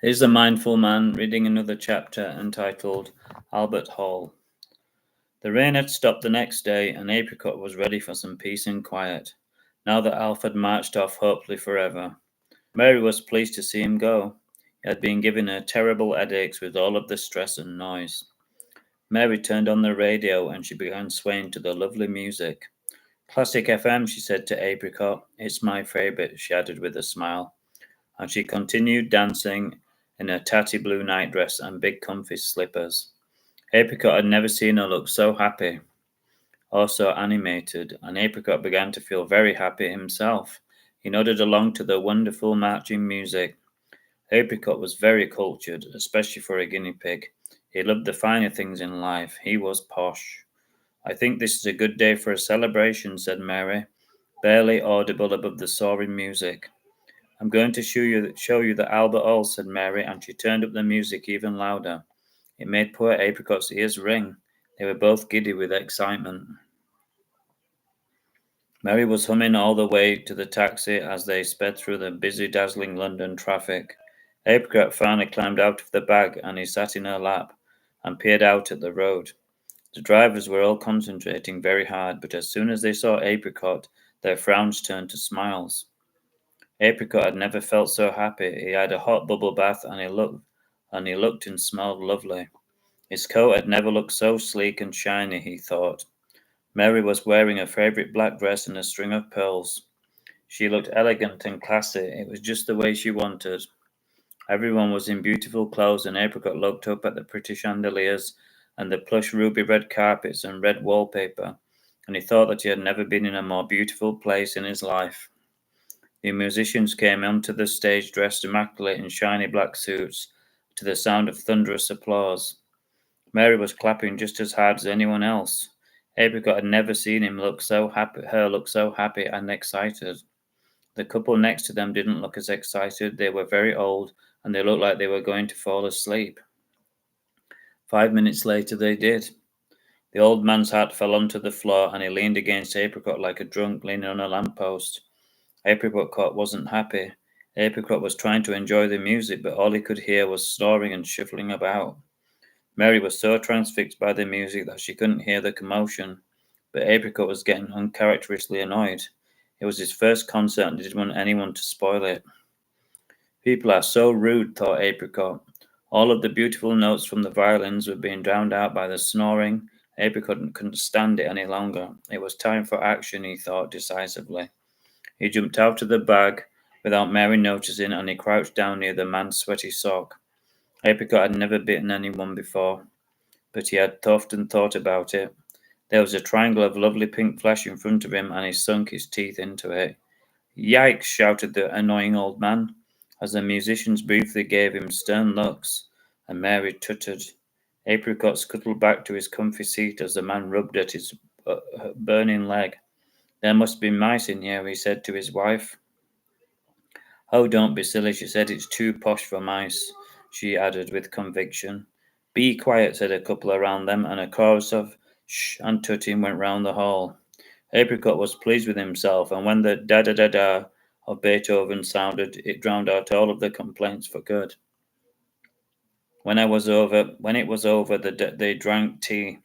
Here's a mindful man reading another chapter entitled Albert Hall. The rain had stopped the next day, and Apricot was ready for some peace and quiet, now that Alf had marched off hopefully forever. Mary was pleased to see him go. He had been giving her terrible headaches with all of the stress and noise. Mary turned on the radio and she began swaying to the lovely music. Classic FM, she said to Apricot. It's my favourite, she added with a smile. And she continued dancing in her tatty blue nightdress and big comfy slippers. Apricot had never seen her look so happy or so animated, and Apricot began to feel very happy himself. He nodded along to the wonderful marching music. Apricot was very cultured, especially for a guinea pig. He loved the finer things in life. He was posh. I think this is a good day for a celebration, said Mary, barely audible above the soaring music. I'm going to show you the Albert Hall, said Mary, and she turned up the music even louder. It made poor Apricot's ears ring. They were both giddy with excitement. Mary was humming all the way to the taxi as they sped through the busy, dazzling London traffic. Apricot finally climbed out of the bag and he sat in her lap and peered out at the road. The drivers were all concentrating very hard, but as soon as they saw Apricot, their frowns turned to smiles. Apricot had never felt so happy. He had a hot bubble bath and he looked and smelled lovely. His coat had never looked so sleek and shiny, he thought. Mary was wearing her favourite black dress and a string of pearls. She looked elegant and classy. It was just the way she wanted. Everyone was in beautiful clothes, and Apricot looked up at the pretty chandeliers and the plush ruby red carpets and red wallpaper, and he thought that he had never been in a more beautiful place in his life. The musicians came onto the stage dressed immaculate in shiny black suits, to the sound of thunderous applause. Mary was clapping just as hard as anyone else. Apricot had never seen her look so happy and excited. The couple next to them didn't look as excited. They were very old, and they looked like they were going to fall asleep. 5 minutes later, they did. The old man's hat fell onto the floor, and he leaned against Apricot like a drunk leaning on a lamppost. Apricot wasn't happy. Apricot was trying to enjoy the music, but all he could hear was snoring and shuffling about. Mary was so transfixed by the music that she couldn't hear the commotion, but Apricot was getting uncharacteristically annoyed. It was his first concert and he didn't want anyone to spoil it. People are so rude, thought Apricot. All of the beautiful notes from the violins were being drowned out by the snoring. Apricot couldn't stand it any longer. It was time for action, he thought decisively. He jumped out of the bag without Mary noticing, and he crouched down near the man's sweaty sock. Apricot had never bitten anyone before, but he had often thought about it. There was a triangle of lovely pink flesh in front of him, and he sunk his teeth into it. Yikes! Shouted the annoying old man, as the musicians briefly gave him stern looks, and Mary tutted. Apricot scuttled back to his comfy seat as the man rubbed at his burning leg. There must be mice in here, he said to his wife. Oh, don't be silly, she said. It's too posh for mice, she added with conviction. Be quiet, said a couple around them, and a chorus of shh and tutting went round the hall. Apricot was pleased with himself, and when the da-da-da-da of Beethoven sounded, it drowned out all of the complaints for good. When it was over, they drank tea.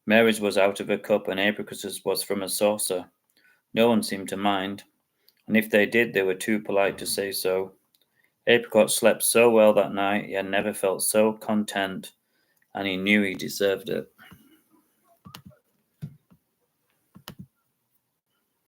Mary's was out of a cup, and Apricot's was from a saucer. No one seemed to mind, and if they did, they were too polite to say so. Apricot slept so well that night, he had never felt so content, and he knew he deserved it.